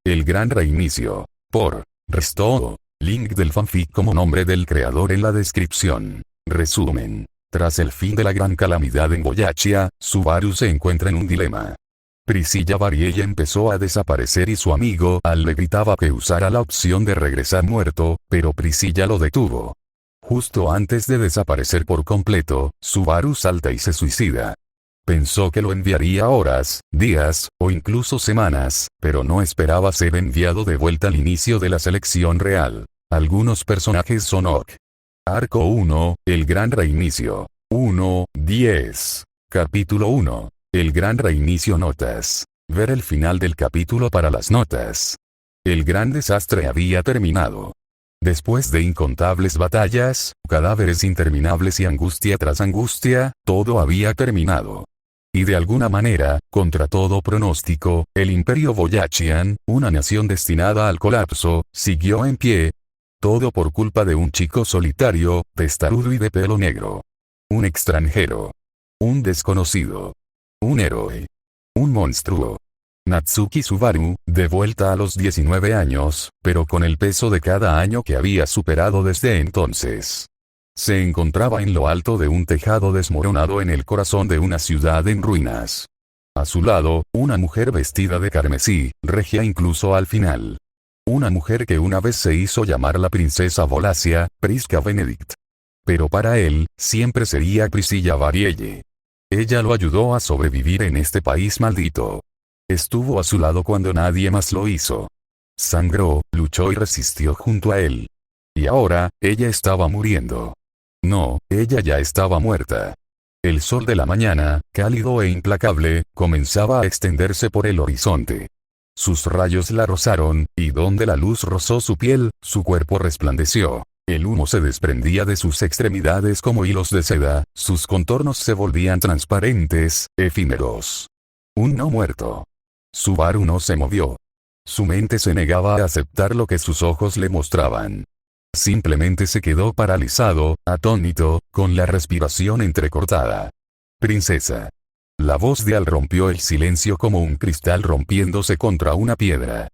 El gran reinicio. Por Restoo. Link del fanfic como nombre del creador en la descripción. Resumen. Tras el fin de la gran calamidad en Boyachia, Subaru se encuentra en un dilema. Priscilla Varielle empezó a desaparecer y su amigo Al le gritaba que usara la opción de regresar muerto, pero Priscilla lo detuvo. Justo antes de desaparecer por completo, Subaru salta y se suicida. Pensó que lo enviaría horas, días, o incluso semanas, pero no esperaba ser enviado de vuelta al inicio de la selección real. Algunos personajes son OK. Arco 1, El Gran Reinicio. 1:10. Capítulo 1. El Gran Reinicio. Notas. Ver el final del capítulo para las notas. El gran desastre había terminado. Después de incontables batallas, cadáveres interminables y angustia tras angustia, todo había terminado. Y de alguna manera, contra todo pronóstico, el Imperio Boyachian, una nación destinada al colapso, siguió en pie. Todo por culpa de un chico solitario, testarudo y de pelo negro. Un extranjero. Un desconocido. Un héroe. Un monstruo. Natsuki Subaru, de vuelta a los 19 años, pero con el peso de cada año que había superado desde entonces. Se encontraba en lo alto de un tejado desmoronado en el corazón de una ciudad en ruinas. A su lado, una mujer vestida de carmesí, regia incluso al final. Una mujer que una vez se hizo llamar la princesa Volasia, Prisca Benedict. Pero para él, siempre sería Priscilla Varielle. Ella lo ayudó a sobrevivir en este país maldito. Estuvo a su lado cuando nadie más lo hizo. Sangró, luchó y resistió junto a él. Y ahora, ella estaba muriendo. No, ella ya estaba muerta. El sol de la mañana, cálido e implacable, comenzaba a extenderse por el horizonte. Sus rayos la rozaron, y donde la luz rozó su piel, su cuerpo resplandeció. El humo se desprendía de sus extremidades como hilos de seda, sus contornos se volvían transparentes, efímeros. Un no muerto. Subaru no se movió. Su mente se negaba a aceptar lo que sus ojos le mostraban. Simplemente se quedó paralizado, atónito, con la respiración entrecortada. Princesa. La voz de Al rompió el silencio como un cristal rompiéndose contra una piedra.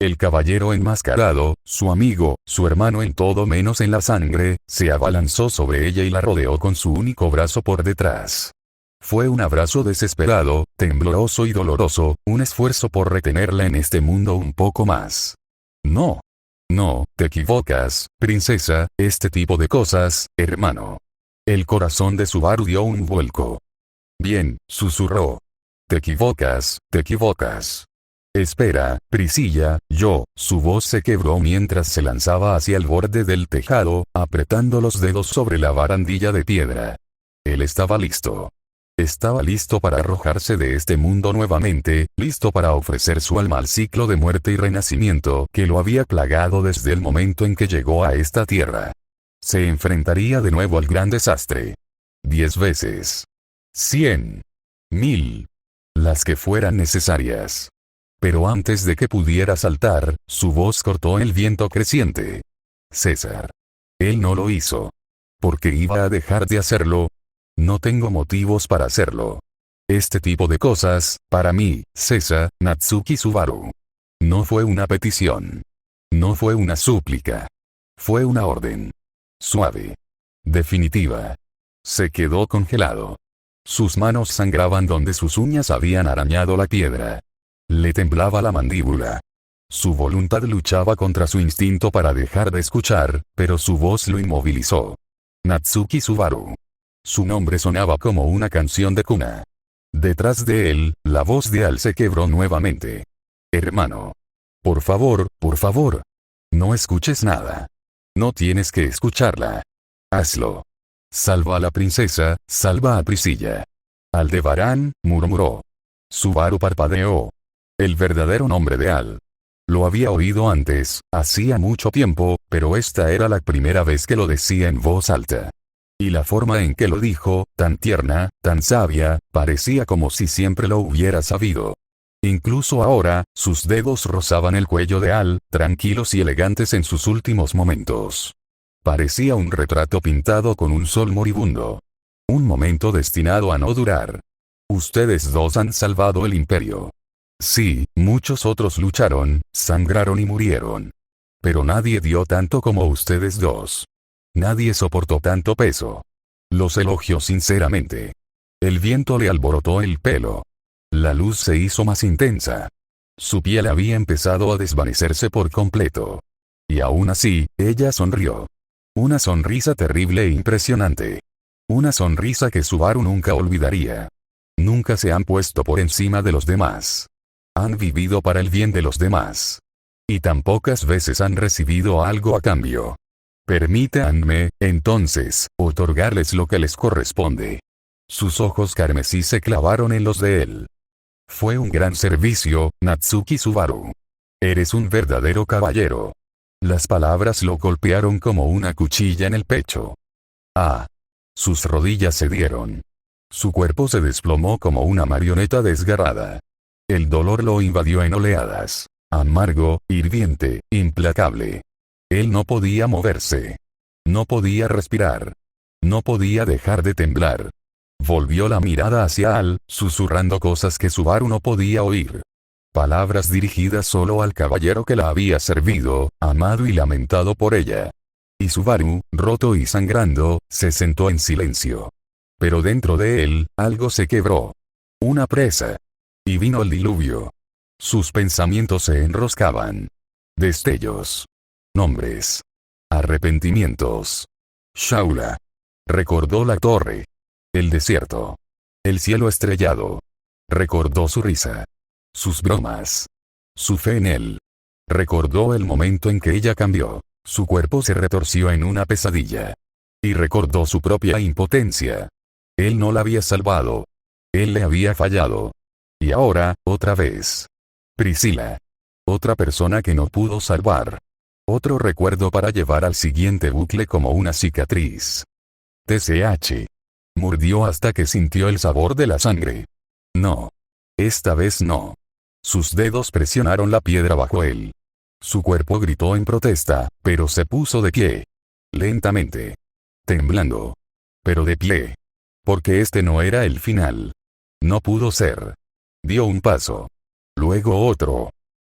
El caballero enmascarado, su amigo, su hermano en todo menos en la sangre, se abalanzó sobre ella y la rodeó con su único brazo por detrás. Fue un abrazo desesperado, tembloroso y doloroso, un esfuerzo por retenerla en este mundo un poco más. No. No, te equivocas, princesa, este tipo de cosas, hermano. El corazón de Subaru dio un vuelco. Bien, susurró. Te equivocas, te equivocas. Espera, Priscilla, su voz se quebró mientras se lanzaba hacia el borde del tejado, apretando los dedos sobre la barandilla de piedra. Él estaba listo. Estaba listo para arrojarse de este mundo nuevamente, listo para ofrecer su alma al ciclo de muerte y renacimiento que lo había plagado desde el momento en que llegó a esta tierra. Se enfrentaría de nuevo al gran desastre. 10 veces. 100. 1000. Las que fueran necesarias. Pero antes de que pudiera saltar, su voz cortó el viento creciente. César. Él no lo hizo. ¿Por qué iba a dejar de hacerlo? No tengo motivos para hacerlo. Este tipo de cosas, para mí, César, Natsuki Subaru. No fue una petición. No fue una súplica. Fue una orden. Suave. Definitiva. Se quedó congelado. Sus manos sangraban donde sus uñas habían arañado la piedra. Le temblaba la mandíbula. Su voluntad luchaba contra su instinto para dejar de escuchar, pero su voz lo inmovilizó. Natsuki Subaru. Su nombre sonaba como una canción de cuna. Detrás de él, la voz de Al se quebró nuevamente. Hermano. Por favor, por favor. No escuches nada. No tienes que escucharla. Hazlo. Salva a la princesa, salva a Priscilla. Aldebarán, murmuró. Subaru parpadeó. El verdadero nombre de Al. Lo había oído antes, hacía mucho tiempo, pero esta era la primera vez que lo decía en voz alta. Y la forma en que lo dijo, tan tierna, tan sabia, parecía como si siempre lo hubiera sabido. Incluso ahora, sus dedos rozaban el cuello de Al, tranquilos y elegantes en sus últimos momentos. Parecía un retrato pintado con un sol moribundo. Un momento destinado a no durar. Ustedes dos han salvado el imperio. Sí, muchos otros lucharon, sangraron y murieron. Pero nadie dio tanto como ustedes dos. Nadie soportó tanto peso. Los elogió sinceramente. El viento le alborotó el pelo. La luz se hizo más intensa. Su piel había empezado a desvanecerse por completo. Y aún así, ella sonrió. Una sonrisa terrible e impresionante. Una sonrisa que Subaru nunca olvidaría. Nunca se han puesto por encima de los demás. Han vivido para el bien de los demás. Y tan pocas veces han recibido algo a cambio. Permítanme, entonces, otorgarles lo que les corresponde. Sus ojos carmesí se clavaron en los de él. Fue un gran servicio, Natsuki Subaru. Eres un verdadero caballero. Las palabras lo golpearon como una cuchilla en el pecho. Ah. Sus rodillas cedieron. Su cuerpo se desplomó como una marioneta desgarrada. El dolor lo invadió en oleadas. Amargo, hirviente, implacable. Él no podía moverse. No podía respirar. No podía dejar de temblar. Volvió la mirada hacia Al, susurrando cosas que Subaru no podía oír. Palabras dirigidas solo al caballero que la había servido, amado y lamentado por ella. Y Subaru, roto y sangrando, se sentó en silencio. Pero dentro de él, algo se quebró. Una presa. Y vino el diluvio. Sus pensamientos se enroscaban. Destellos. Nombres. Arrepentimientos. Shaula. Recordó la torre. El desierto. El cielo estrellado. Recordó su risa. Sus bromas. Su fe en él. Recordó el momento en que ella cambió. Su cuerpo se retorció en una pesadilla. Y recordó su propia impotencia. Él no la había salvado. Él le había fallado. Y ahora, otra vez. Priscila. Otra persona que no pudo salvar. Otro recuerdo para llevar al siguiente bucle como una cicatriz. TCH. Mordió hasta que sintió el sabor de la sangre. No. Esta vez no. Sus dedos presionaron la piedra bajo él. Su cuerpo gritó en protesta, pero se puso de pie. Lentamente. Temblando. Pero de pie. Porque este no era el final. No pudo ser. Dio un paso. Luego otro.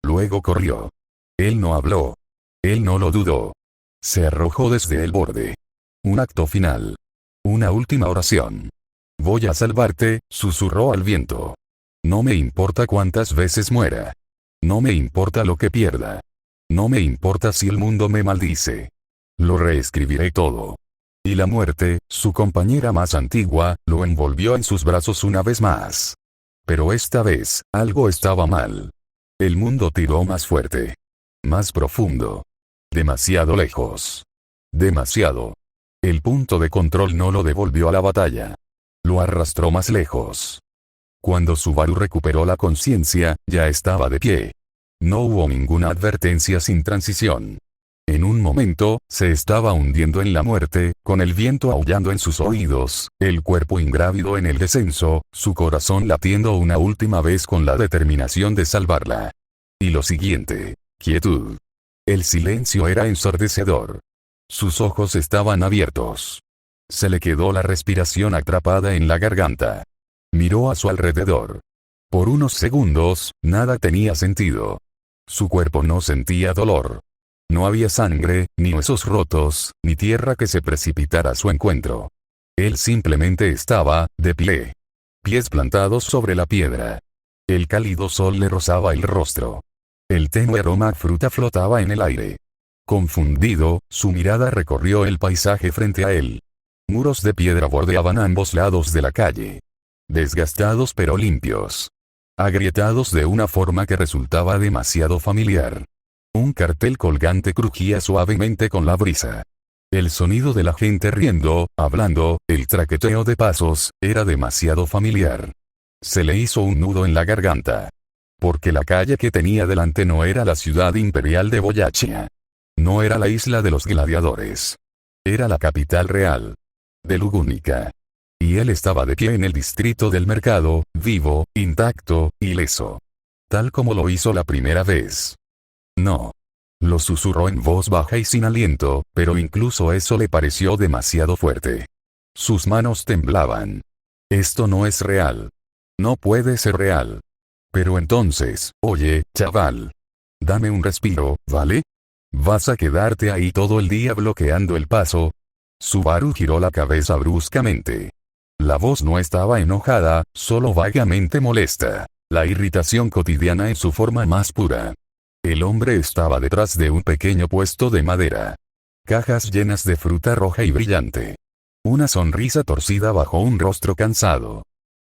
Luego corrió. Él no habló. Él no lo dudó. Se arrojó desde el borde. Un acto final. Una última oración. Voy a salvarte, susurró al viento. No me importa cuántas veces muera. No me importa lo que pierda. No me importa si el mundo me maldice. Lo reescribiré todo. Y la muerte, su compañera más antigua, lo envolvió en sus brazos una vez más. Pero esta vez, algo estaba mal. El mundo tiró más fuerte. Más profundo. Demasiado lejos. Demasiado. El punto de control no lo devolvió a la batalla. Lo arrastró más lejos. Cuando Subaru recuperó la conciencia, ya estaba de pie. No hubo ninguna advertencia sin transición. En un momento, se estaba hundiendo en la muerte, con el viento aullando en sus oídos, el cuerpo ingrávido en el descenso, su corazón latiendo una última vez con la determinación de salvarla. Y lo siguiente, quietud. El silencio era ensordecedor. Sus ojos estaban abiertos. Se le quedó la respiración atrapada en la garganta. Miró a su alrededor. Por unos segundos, nada tenía sentido. Su cuerpo no sentía dolor. No había sangre, ni huesos rotos, ni tierra que se precipitara a su encuentro. Él simplemente estaba, de pie. Pies plantados sobre la piedra. El cálido sol le rozaba el rostro. El tenue aroma a fruta flotaba en el aire. Confundido, su mirada recorrió el paisaje frente a él. Muros de piedra bordeaban ambos lados de la calle. Desgastados pero limpios. Agrietados de una forma que resultaba demasiado familiar. Un cartel colgante crujía suavemente con la brisa. El sonido de la gente riendo, hablando, el traqueteo de pasos, era demasiado familiar. Se le hizo un nudo en la garganta. Porque la calle que tenía delante no era la ciudad imperial de Boyachia. No era la isla de los gladiadores. Era la capital real. De Lugúnica. Y él estaba de pie en el distrito del mercado, vivo, intacto, ileso. Tal como lo hizo la primera vez. No. Lo susurró en voz baja y sin aliento, pero incluso eso le pareció demasiado fuerte. Sus manos temblaban. Esto no es real. No puede ser real. Pero entonces, oye, chaval. Dame un respiro, ¿vale? ¿Vas a quedarte ahí todo el día bloqueando el paso? Subaru giró la cabeza bruscamente. La voz no estaba enojada, solo vagamente molesta. La irritación cotidiana en su forma más pura. El hombre estaba detrás de un pequeño puesto de madera. Cajas llenas de fruta roja y brillante. Una sonrisa torcida bajo un rostro cansado.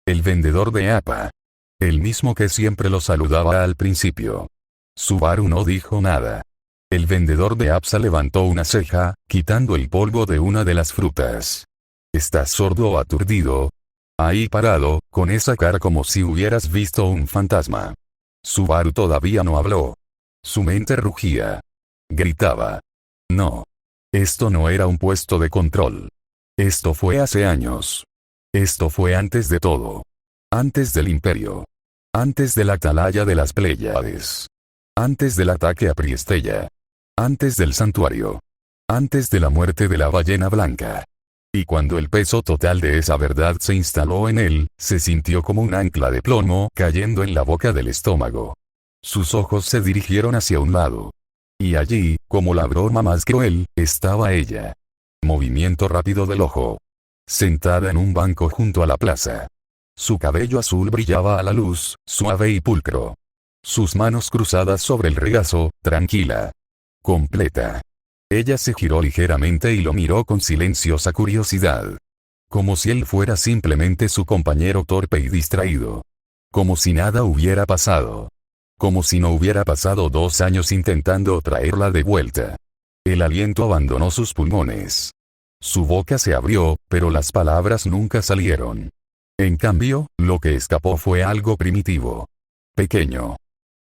El vendedor de APA. El mismo que siempre lo saludaba al principio. Subaru no dijo nada. El vendedor de APSA levantó una ceja, quitando el polvo de una de las frutas. ¿Estás sordo o aturdido? Ahí parado, con esa cara como si hubieras visto un fantasma. Subaru todavía no habló. Su mente rugía. Gritaba. No. Esto no era un puesto de control. Esto fue hace años. Esto fue antes de todo. Antes del imperio. Antes de la atalaya de las Pléyades. Antes del ataque a Priestella. Antes del santuario. Antes de la muerte de la ballena blanca. Y cuando el peso total de esa verdad se instaló en él, se sintió como un ancla de plomo cayendo en la boca del estómago. Sus ojos se dirigieron hacia un lado. Y allí, como la broma más cruel, estaba ella. Movimiento rápido del ojo. Sentada en un banco junto a la plaza. Su cabello azul brillaba a la luz, suave y pulcro. Sus manos cruzadas sobre el regazo, tranquila. Completa. Ella se giró ligeramente y lo miró con silenciosa curiosidad. Como si él fuera simplemente su compañero torpe y distraído. Como si nada hubiera pasado. Como si no hubiera pasado 2 años intentando traerla de vuelta. El aliento abandonó sus pulmones. Su boca se abrió, pero las palabras nunca salieron. En cambio, lo que escapó fue algo primitivo. Pequeño.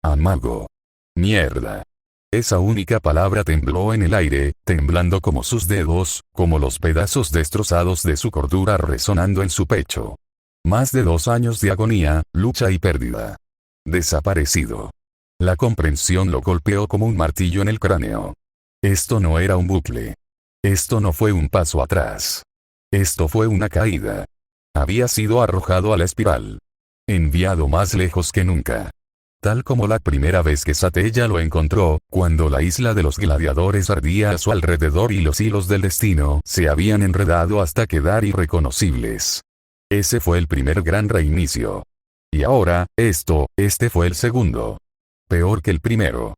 Amargo. Mierda. Esa única palabra tembló en el aire, temblando como sus dedos, como los pedazos destrozados de su cordura resonando en su pecho. Más de 2 años de agonía, lucha y pérdida. Desaparecido. La comprensión lo golpeó como un martillo en el cráneo. Esto no era un bucle. Esto no fue un paso atrás. Esto fue una caída. Había sido arrojado a la espiral. Enviado más lejos que nunca. Tal como la primera vez que Satella lo encontró, cuando la isla de los gladiadores ardía a su alrededor y los hilos del destino se habían enredado hasta quedar irreconocibles. Ese fue el primer gran reinicio. Y ahora, este fue el segundo. Peor que el primero.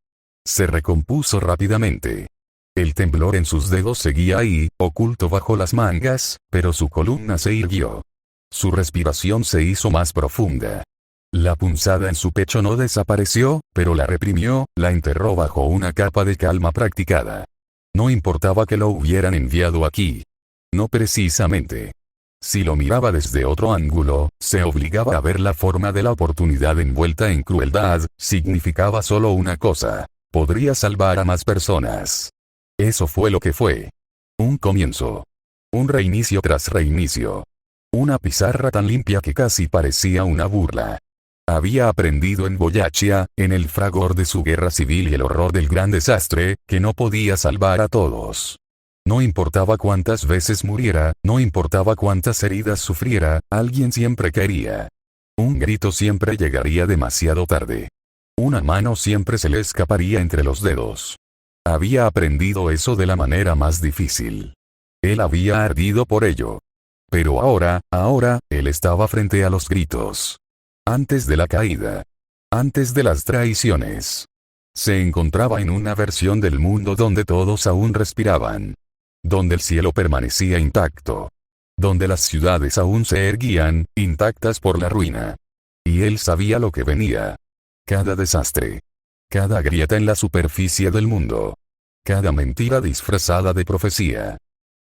Se recompuso rápidamente. El temblor en sus dedos seguía ahí, oculto bajo las mangas, pero su columna se irguió. Su respiración se hizo más profunda. La punzada en su pecho no desapareció, pero la reprimió, la enterró bajo una capa de calma practicada. No importaba que lo hubieran enviado aquí. No precisamente. Si lo miraba desde otro ángulo, se obligaba a ver la forma de la oportunidad envuelta en crueldad, significaba solo una cosa. Podría salvar a más personas. Eso fue lo que fue. Un comienzo. Un reinicio tras reinicio. Una pizarra tan limpia que casi parecía una burla. Había aprendido en Boyachia, en el fragor de su guerra civil y el horror del gran desastre, que no podía salvar a todos. No importaba cuántas veces muriera, no importaba cuántas heridas sufriera, alguien siempre caería. Un grito siempre llegaría demasiado tarde. Una mano siempre se le escaparía entre los dedos. Había aprendido eso de la manera más difícil. Él había ardido por ello. Pero ahora, él estaba frente a los gritos. Antes de la caída. Antes de las traiciones. Se encontraba en una versión del mundo donde todos aún respiraban. Donde el cielo permanecía intacto. Donde las ciudades aún se erguían, intactas por la ruina. Y él sabía lo que venía. Cada desastre. Cada grieta en la superficie del mundo. Cada mentira disfrazada de profecía.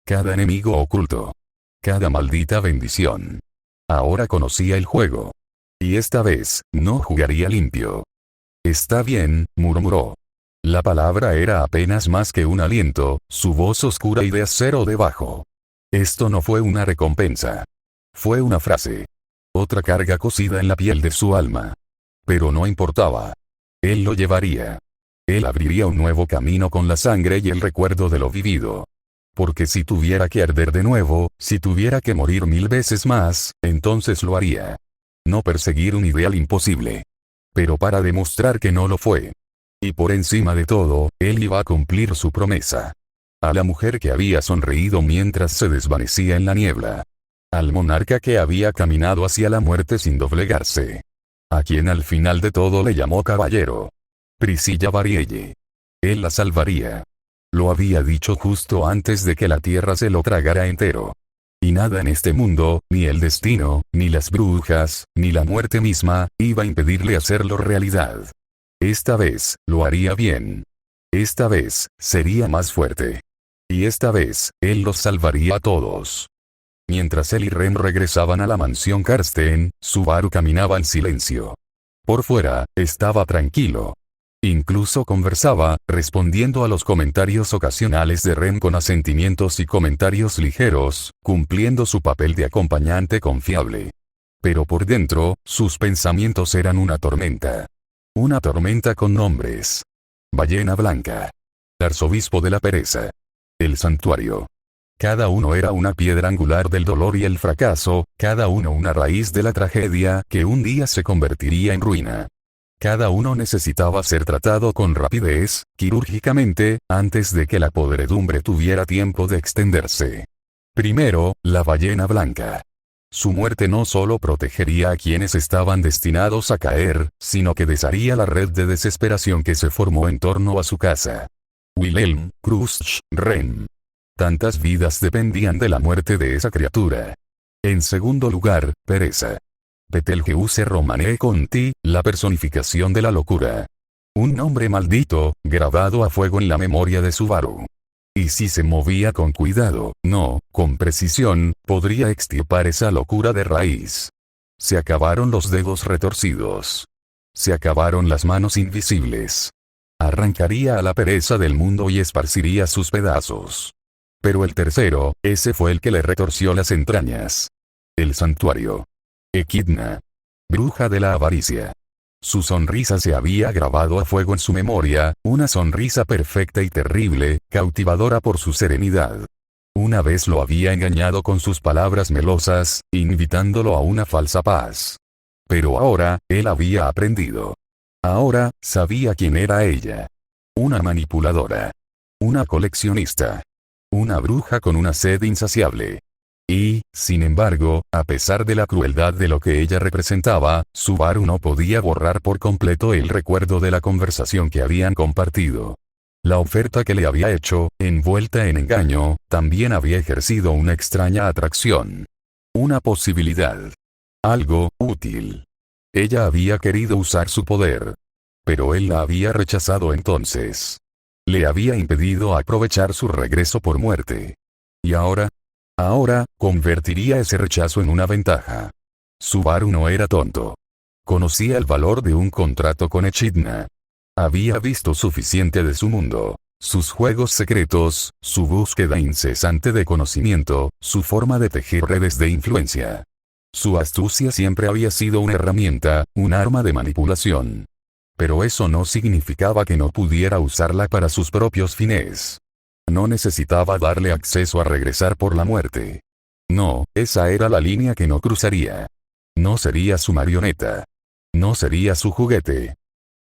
Cada enemigo oculto. Cada maldita bendición. Ahora conocía el juego. Y esta vez, no jugaría limpio. Está bien, murmuró. La palabra era apenas más que un aliento, su voz oscura y de acero debajo. Esto no fue una recompensa. Fue una frase. Otra carga cosida en la piel de su alma. Pero no importaba. Él lo llevaría. Él abriría un nuevo camino con la sangre y el recuerdo de lo vivido. Porque si tuviera que arder de nuevo, si tuviera que morir 1000 veces más, entonces lo haría. No perseguir un ideal imposible. Pero para demostrar que no lo fue. Y por encima de todo, él iba a cumplir su promesa. A la mujer que había sonreído mientras se desvanecía en la niebla. Al monarca que había caminado hacia la muerte sin doblegarse. A quien al final de todo le llamó caballero. Priscilla Varielle. Él la salvaría. Lo había dicho justo antes de que la tierra se lo tragara entero. Y nada en este mundo, ni el destino, ni las brujas, ni la muerte misma, iba a impedirle hacerlo realidad. Esta vez, lo haría bien. Esta vez, sería más fuerte. Y esta vez, él los salvaría a todos. Mientras él y Ren regresaban a la mansión Karsten, Subaru caminaba en silencio. Por fuera, estaba tranquilo. Incluso conversaba, respondiendo a los comentarios ocasionales de Ren con asentimientos y comentarios ligeros, cumpliendo su papel de acompañante confiable. Pero por dentro, sus pensamientos eran una tormenta. Una tormenta con nombres. Ballena Blanca. Arzobispo de la Pereza. El Santuario. Cada uno era una piedra angular del dolor y el fracaso, cada uno una raíz de la tragedia que un día se convertiría en ruina. Cada uno necesitaba ser tratado con rapidez, quirúrgicamente, antes de que la podredumbre tuviera tiempo de extenderse. Primero, la ballena blanca. Su muerte no solo protegería a quienes estaban destinados a caer, sino que desharía la red de desesperación que se formó en torno a su casa. Wilhelm, Kruscht, Ren. Tantas vidas dependían de la muerte de esa criatura. En segundo lugar, pereza. Betelgeuse Romane Conti, la personificación de la locura. Un nombre maldito, grabado a fuego en la memoria de Subaru. Y si se movía con cuidado, no, con precisión, podría extirpar esa locura de raíz. Se acabaron los dedos retorcidos. Se acabaron las manos invisibles. Arrancaría a la pereza del mundo y esparciría sus pedazos. Pero el tercero, ese fue el que le retorció las entrañas. El santuario. Equidna. Bruja de la avaricia. Su sonrisa se había grabado a fuego en su memoria, una sonrisa perfecta y terrible, cautivadora por su serenidad. Una vez lo había engañado con sus palabras melosas, invitándolo a una falsa paz. Pero ahora, él había aprendido. Ahora, sabía quién era ella. Una manipuladora. Una coleccionista. Una bruja con una sed insaciable. Y, sin embargo, a pesar de la crueldad de lo que ella representaba, Subaru no podía borrar por completo el recuerdo de la conversación que habían compartido. La oferta que le había hecho, envuelta en engaño, también había ejercido una extraña atracción. Una posibilidad. Algo útil. Ella había querido usar su poder. Pero él la había rechazado entonces. Le había impedido aprovechar su regreso por muerte. Y ahora, convertiría ese rechazo en una ventaja. Subaru no era tonto. Conocía el valor de un contrato con Echidna. Había visto suficiente de su mundo, sus juegos secretos, su búsqueda incesante de conocimiento, su forma de tejer redes de influencia. Su astucia siempre había sido una herramienta, un arma de manipulación. Pero eso no significaba que no pudiera usarla para sus propios fines. No necesitaba darle acceso a regresar por la muerte. No, esa era la línea que no cruzaría. No sería su marioneta. No sería su juguete.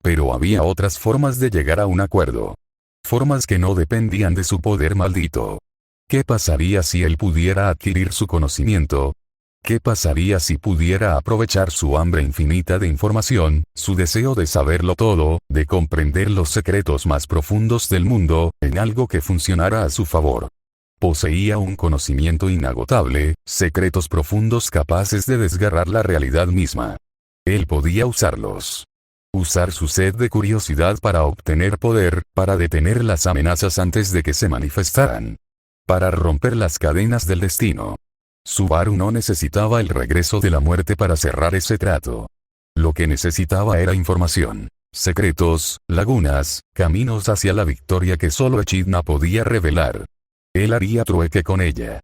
Pero había otras formas de llegar a un acuerdo. Formas que no dependían de su poder maldito. ¿Qué pasaría si él pudiera adquirir su conocimiento? ¿Qué pasaría si pudiera aprovechar su hambre infinita de información, su deseo de saberlo todo, de comprender los secretos más profundos del mundo, en algo que funcionara a su favor? Poseía un conocimiento inagotable, secretos profundos capaces de desgarrar la realidad misma. Él podía usarlos. Usar su sed de curiosidad para obtener poder, para detener las amenazas antes de que se manifestaran. Para romper las cadenas del destino. Subaru no necesitaba el regreso de la muerte para cerrar ese trato. Lo que necesitaba era información, secretos, lagunas, caminos hacia la victoria que solo Echidna podía revelar. Él haría trueque con ella.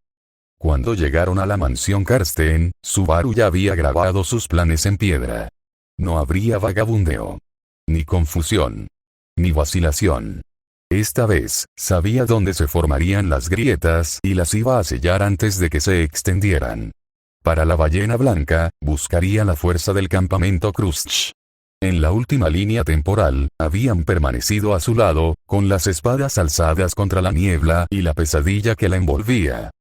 Cuando llegaron a la mansión Karsten, Subaru ya había grabado sus planes en piedra. No habría vagabundeo. Ni confusión. Ni vacilación. Esta vez, sabía dónde se formarían las grietas y las iba a sellar antes de que se extendieran. Para la ballena blanca, buscaría la fuerza del campamento Kruscht. En la última línea temporal, habían permanecido a su lado, con las espadas alzadas contra la niebla y la pesadilla que la envolvía.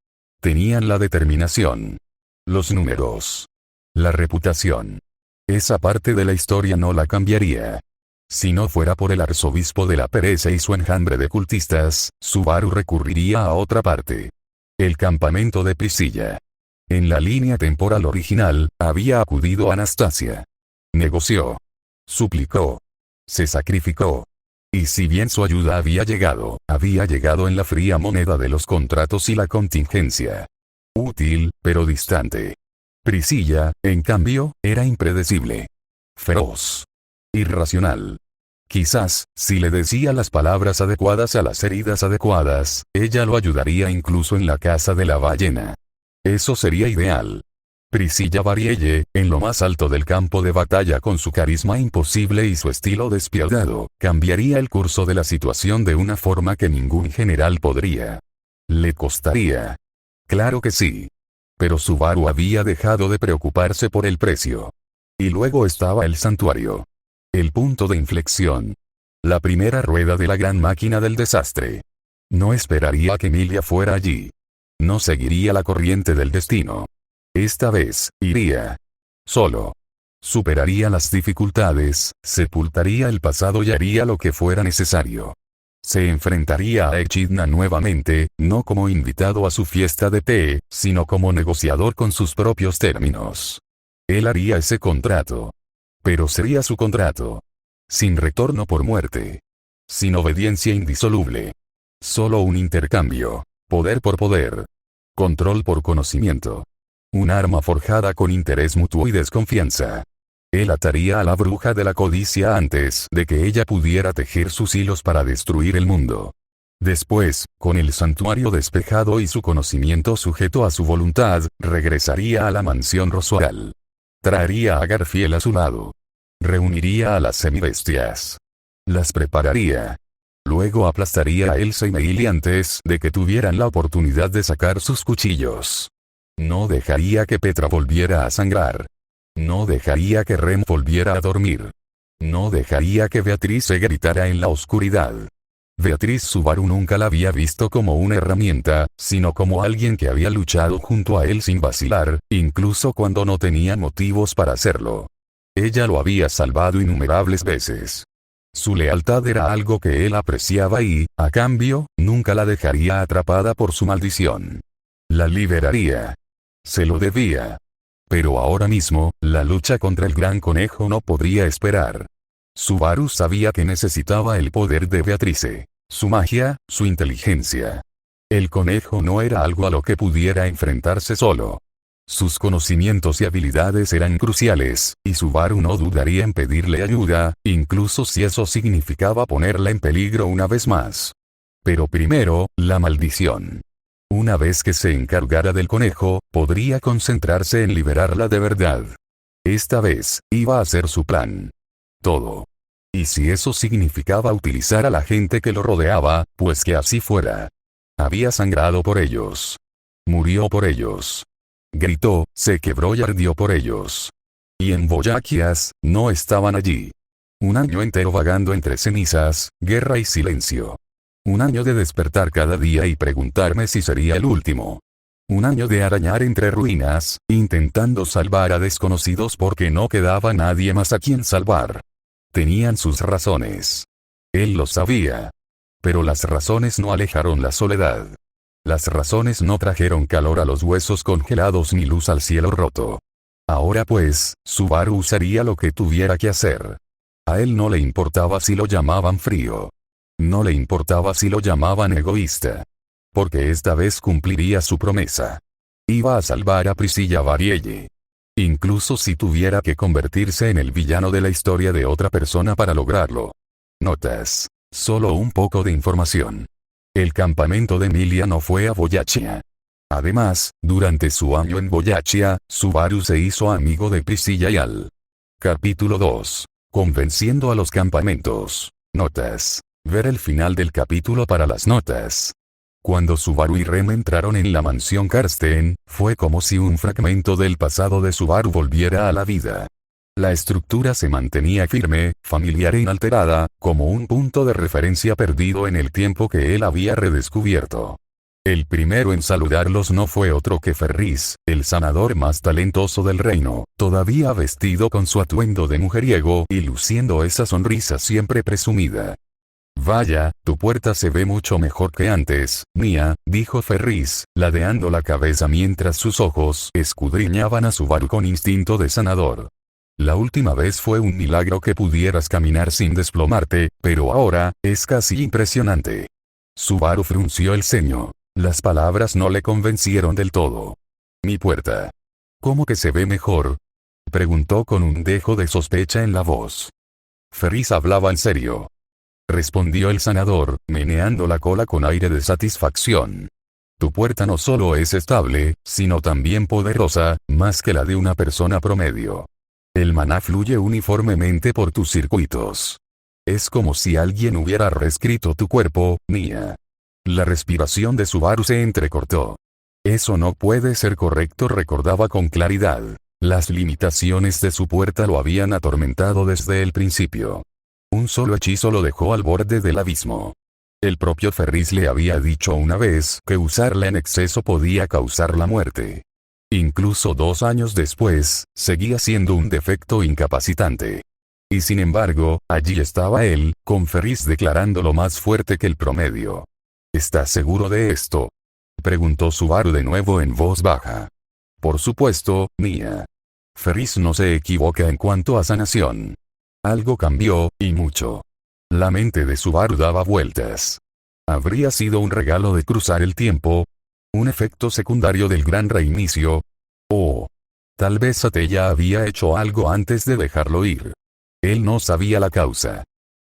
Tenían la determinación, los números, la reputación. Esa parte de la historia no la cambiaría. Si no fuera por el arzobispo de la pereza y su enjambre de cultistas, Subaru recurriría a otra parte. El campamento de Priscilla. En la línea temporal original, había acudido Anastasia. Negoció. Suplicó. Se sacrificó. Y si bien su ayuda había llegado en la fría moneda de los contratos y la contingencia. Útil, pero distante. Priscilla, en cambio, era impredecible. Feroz. Irracional. Quizás, si le decía las palabras adecuadas a las heridas adecuadas, ella lo ayudaría incluso en la casa de la ballena. Eso sería ideal. Priscilla Varielle, en lo más alto del campo de batalla con su carisma imposible y su estilo despiadado, cambiaría el curso de la situación de una forma que ningún general podría. Le costaría. Claro que sí. Pero Subaru había dejado de preocuparse por el precio. Y luego estaba el santuario. El punto de inflexión. La primera rueda de la gran máquina del desastre. No esperaría que Emilia fuera allí. No seguiría la corriente del destino. Esta vez, iría. Solo. Superaría las dificultades, sepultaría el pasado y haría lo que fuera necesario. Se enfrentaría a Echidna nuevamente, no como invitado a su fiesta de té, sino como negociador con sus propios términos. Él haría ese contrato. Pero sería su contrato. Sin retorno por muerte. Sin obediencia indisoluble. Solo un intercambio. Poder por poder. Control por conocimiento. Un arma forjada con interés mutuo y desconfianza. Él ataría a la bruja de la codicia antes de que ella pudiera tejer sus hilos para destruir el mundo. Después, con el santuario despejado y su conocimiento sujeto a su voluntad, regresaría a la mansión Roswell. Traería a Garfield a su lado. Reuniría a las semibestias. Las prepararía. Luego aplastaría a Elsa y Meili antes de que tuvieran la oportunidad de sacar sus cuchillos. No dejaría que Petra volviera a sangrar. No dejaría que Rem volviera a dormir. No dejaría que Beatriz se gritara en la oscuridad. Beatriz Subaru nunca la había visto como una herramienta, sino como alguien que había luchado junto a él sin vacilar, incluso cuando no tenía motivos para hacerlo. Ella lo había salvado innumerables veces. Su lealtad era algo que él apreciaba y, a cambio, nunca la dejaría atrapada por su maldición. La liberaría. Se lo debía. Pero ahora mismo, la lucha contra el gran conejo no podría esperar. Subaru sabía que necesitaba el poder de Beatrice, su magia, su inteligencia. El conejo no era algo a lo que pudiera enfrentarse solo. Sus conocimientos y habilidades eran cruciales, y Subaru no dudaría en pedirle ayuda, incluso si eso significaba ponerla en peligro una vez más. Pero primero, la maldición. Una vez que se encargara del conejo, podría concentrarse en liberarla de verdad. Esta vez, iba a ser su plan. Todo. Y si eso significaba utilizar a la gente que lo rodeaba, pues que así fuera. Había sangrado por ellos. Murió por ellos. Gritó, se quebró y ardió por ellos. Y en Boyaquias, no estaban allí. Un año entero vagando entre cenizas, guerra y silencio. Un año de despertar cada día y preguntarme si sería el último. Un año de arañar entre ruinas, intentando salvar a desconocidos porque no quedaba nadie más a quien salvar. Tenían sus razones. Él lo sabía. Pero las razones no alejaron la soledad. Las razones no trajeron calor a los huesos congelados ni luz al cielo roto. Ahora pues, Subaru usaría lo que tuviera que hacer. A él no le importaba si lo llamaban frío. No le importaba si lo llamaban egoísta. Porque esta vez cumpliría su promesa. Iba a salvar a Priscilla Varielle. Incluso si tuviera que convertirse en el villano de la historia de otra persona para lograrlo. Notas. Solo un poco de información. El campamento de Emilia no fue a Boyachia. Además, durante su año en Boyachia, Subaru se hizo amigo de Priscilla y Al. Capítulo 2. Convenciendo a los campamentos. Notas. Ver el final del capítulo para las notas. Cuando Subaru y Rem entraron en la mansión Karsten, fue como si un fragmento del pasado de Subaru volviera a la vida. La estructura se mantenía firme, familiar e inalterada, como un punto de referencia perdido en el tiempo que él había redescubierto. El primero en saludarlos no fue otro que Ferris, el sanador más talentoso del reino, todavía vestido con su atuendo de mujeriego y luciendo esa sonrisa siempre presumida. «Vaya, tu puerta se ve mucho mejor que antes, Mia», dijo Ferris, ladeando la cabeza mientras sus ojos escudriñaban a Subaru con instinto de sanador. «La última vez fue un milagro que pudieras caminar sin desplomarte, pero ahora, es casi impresionante». Subaru frunció el ceño. Las palabras no le convencieron del todo. «Mi puerta. ¿Cómo que se ve mejor?», preguntó con un dejo de sospecha en la voz. Ferris hablaba en serio. Respondió el sanador, meneando la cola con aire de satisfacción. «Tu puerta no solo es estable, sino también poderosa, más que la de una persona promedio. El maná fluye uniformemente por tus circuitos. Es como si alguien hubiera reescrito tu cuerpo, Mia». La respiración de Subaru se entrecortó. «Eso no puede ser correcto», recordaba con claridad. Las limitaciones de su puerta lo habían atormentado desde el principio. Un solo hechizo lo dejó al borde del abismo. El propio Ferris le había dicho una vez que usarla en exceso podía causar la muerte. Incluso 2 años después, seguía siendo un defecto incapacitante. Y sin embargo, allí estaba él, con Ferris declarándolo más fuerte que el promedio. «¿Estás seguro de esto?», preguntó Subaru de nuevo en voz baja. «Por supuesto, Mia». Ferris no se equivoca en cuanto a sanación. Algo cambió, y mucho. La mente de Subaru daba vueltas. ¿Habría sido un regalo de cruzar el tiempo? ¿Un efecto secundario del gran reinicio? ¿O tal vez Atella había hecho algo antes de dejarlo ir? Él no sabía la causa.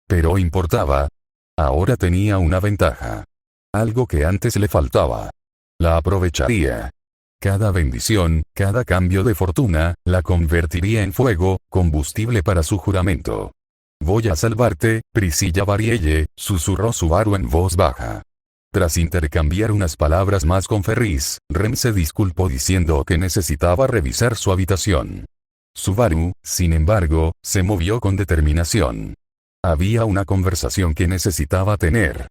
Pero importaba. Ahora tenía una ventaja. Algo que antes le faltaba. La aprovecharía. Cada bendición, cada cambio de fortuna, la convertiría en fuego, combustible para su juramento. «Voy a salvarte, Priscilla Varielle», susurró Subaru en voz baja. Tras intercambiar unas palabras más con Ferris, Rem se disculpó diciendo que necesitaba revisar su habitación. Subaru, sin embargo, se movió con determinación. Había una conversación que necesitaba tener.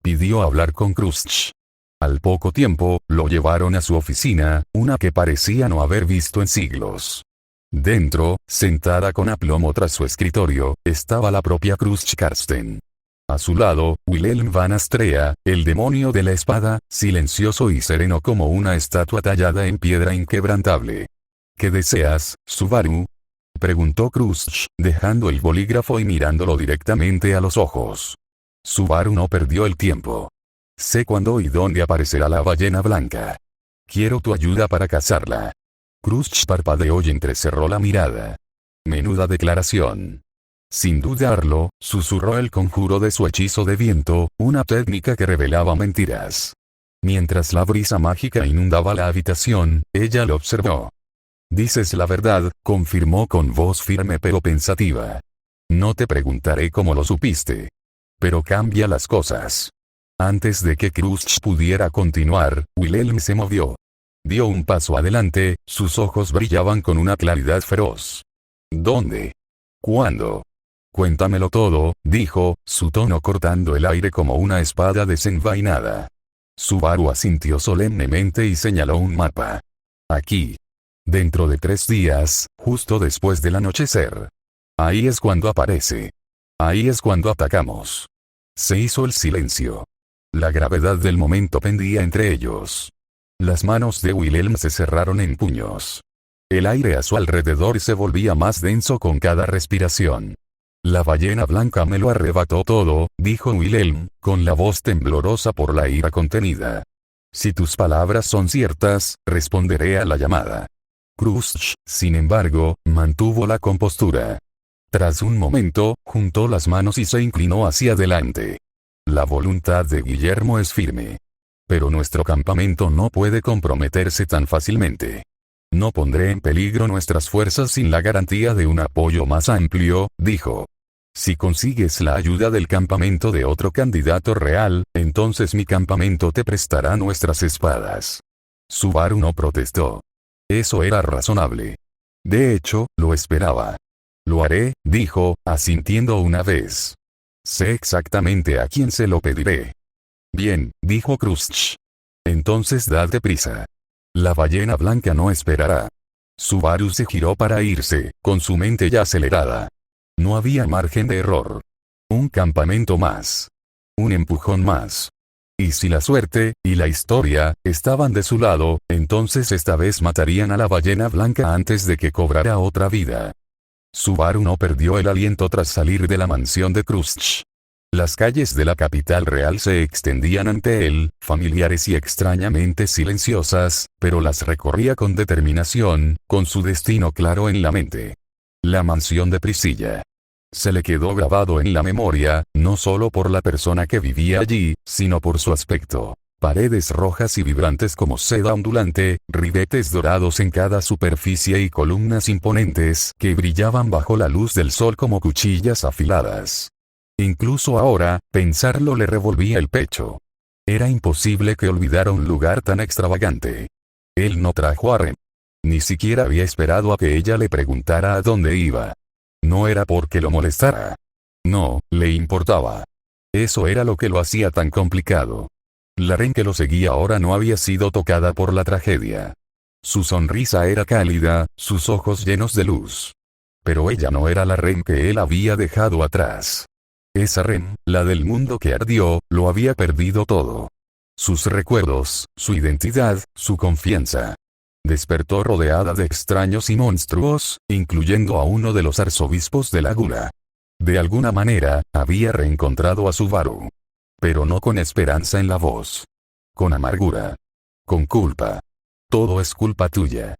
Pidió hablar con Kruszch. Al poco tiempo, lo llevaron a su oficina, una que parecía no haber visto en siglos. Dentro, sentada con aplomo tras su escritorio, estaba la propia Kruszch Karsten. A su lado, Wilhelm van Astrea, el demonio de la espada, silencioso y sereno como una estatua tallada en piedra inquebrantable. «¿Qué deseas, Subaru?», preguntó Kruszch, dejando el bolígrafo y mirándolo directamente a los ojos. Subaru no perdió el tiempo. «Sé cuándo y dónde aparecerá la ballena blanca. Quiero tu ayuda para cazarla». Kruszch parpadeó y entrecerró la mirada. Menuda declaración. Sin dudarlo, susurró el conjuro de su hechizo de viento, una técnica que revelaba mentiras. Mientras la brisa mágica inundaba la habitación, ella lo observó. «Dices la verdad», confirmó con voz firme pero pensativa. «No te preguntaré cómo lo supiste. Pero cambia las cosas». Antes de que Kruszch pudiera continuar, Wilhelm se movió. Dio un paso adelante, sus ojos brillaban con una claridad feroz. «¿Dónde? ¿Cuándo? Cuéntamelo todo», dijo, su tono cortando el aire como una espada desenvainada. Subaru asintió solemnemente y señaló un mapa. «Aquí. Dentro de 3 días, justo después del anochecer. Ahí es cuando aparece. Ahí es cuando atacamos». Se hizo el silencio. La gravedad del momento pendía entre ellos. Las manos de Wilhelm se cerraron en puños. El aire a su alrededor se volvía más denso con cada respiración. «La ballena blanca me lo arrebató todo», dijo Wilhelm, con la voz temblorosa por la ira contenida. «Si tus palabras son ciertas, responderé a la llamada». Kruszch, sin embargo, mantuvo la compostura. Tras un momento, juntó las manos y se inclinó hacia adelante. «La voluntad de Guillermo es firme. Pero nuestro campamento no puede comprometerse tan fácilmente. No pondré en peligro nuestras fuerzas sin la garantía de un apoyo más amplio», dijo. «Si consigues la ayuda del campamento de otro candidato real, entonces mi campamento te prestará nuestras espadas». Subaru no protestó. Eso era razonable. De hecho, lo esperaba. Lo haré, dijo, asintiendo una vez. Sé exactamente a quién se lo pediré. Bien, dijo Crush. Entonces date prisa. La ballena blanca no esperará. Subaru se giró para irse, con su mente ya acelerada. No había margen de error. Un campamento más. Un empujón más. Y si la suerte, y la historia, estaban de su lado, entonces esta vez matarían a la ballena blanca antes de que cobrara otra vida. Subaru no perdió el aliento tras salir de la mansión de Crush. Las calles de la capital real se extendían ante él, familiares y extrañamente silenciosas, pero las recorría con determinación, con su destino claro en la mente. La mansión de Priscilla. Se le quedó grabado en la memoria, no solo por la persona que vivía allí, sino por su aspecto. Paredes rojas y vibrantes como seda ondulante, ribetes dorados en cada superficie y columnas imponentes que brillaban bajo la luz del sol como cuchillas afiladas. Incluso ahora, pensarlo le revolvía el pecho. Era imposible que olvidara un lugar tan extravagante. Él no trajo a Rem. Ni siquiera había esperado a que ella le preguntara a dónde iba. No era porque lo molestara. No, le importaba. Eso era lo que lo hacía tan complicado. La Ren que lo seguía ahora no había sido tocada por la tragedia. Su sonrisa era cálida, sus ojos llenos de luz. Pero ella no era la Ren que él había dejado atrás. Esa Ren, la del mundo que ardió, lo había perdido todo. Sus recuerdos, su identidad, su confianza. Despertó rodeada de extraños y monstruos, incluyendo a uno de los arzobispos de la Gula. De alguna manera, había reencontrado a Subaru. Pero no con esperanza en la voz. Con amargura. Con culpa. Todo es culpa tuya.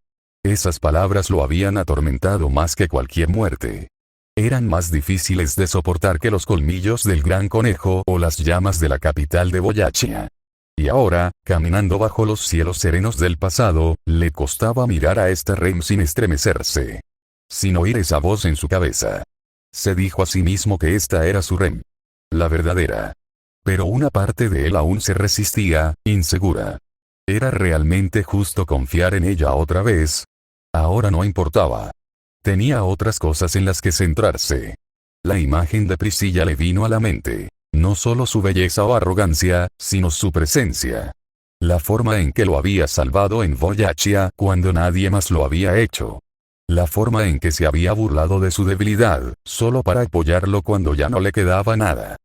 Esas palabras lo habían atormentado más que cualquier muerte. Eran más difíciles de soportar que los colmillos del gran conejo o las llamas de la capital de Boyachia. Y ahora, caminando bajo los cielos serenos del pasado, le costaba mirar a esta Rem sin estremecerse. Sin oír esa voz en su cabeza. Se dijo a sí mismo que esta era su Rem. La verdadera. Pero una parte de él aún se resistía, insegura. ¿Era realmente justo confiar en ella otra vez? Ahora no importaba. Tenía otras cosas en las que centrarse. La imagen de Priscilla le vino a la mente. No solo su belleza o arrogancia, sino su presencia. La forma en que lo había salvado en Boyachia cuando nadie más lo había hecho. La forma en que se había burlado de su debilidad, solo para apoyarlo cuando ya no le quedaba nada.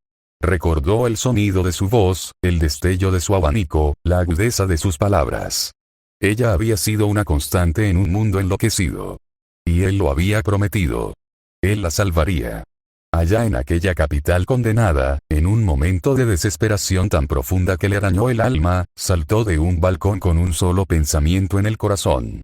Recordó el sonido de su voz, el destello de su abanico, la agudeza de sus palabras. Ella había sido una constante en un mundo enloquecido. Y él lo había prometido. Él la salvaría. Allá en aquella capital condenada, en un momento de desesperación tan profunda que le arañó el alma, saltó de un balcón con un solo pensamiento en el corazón.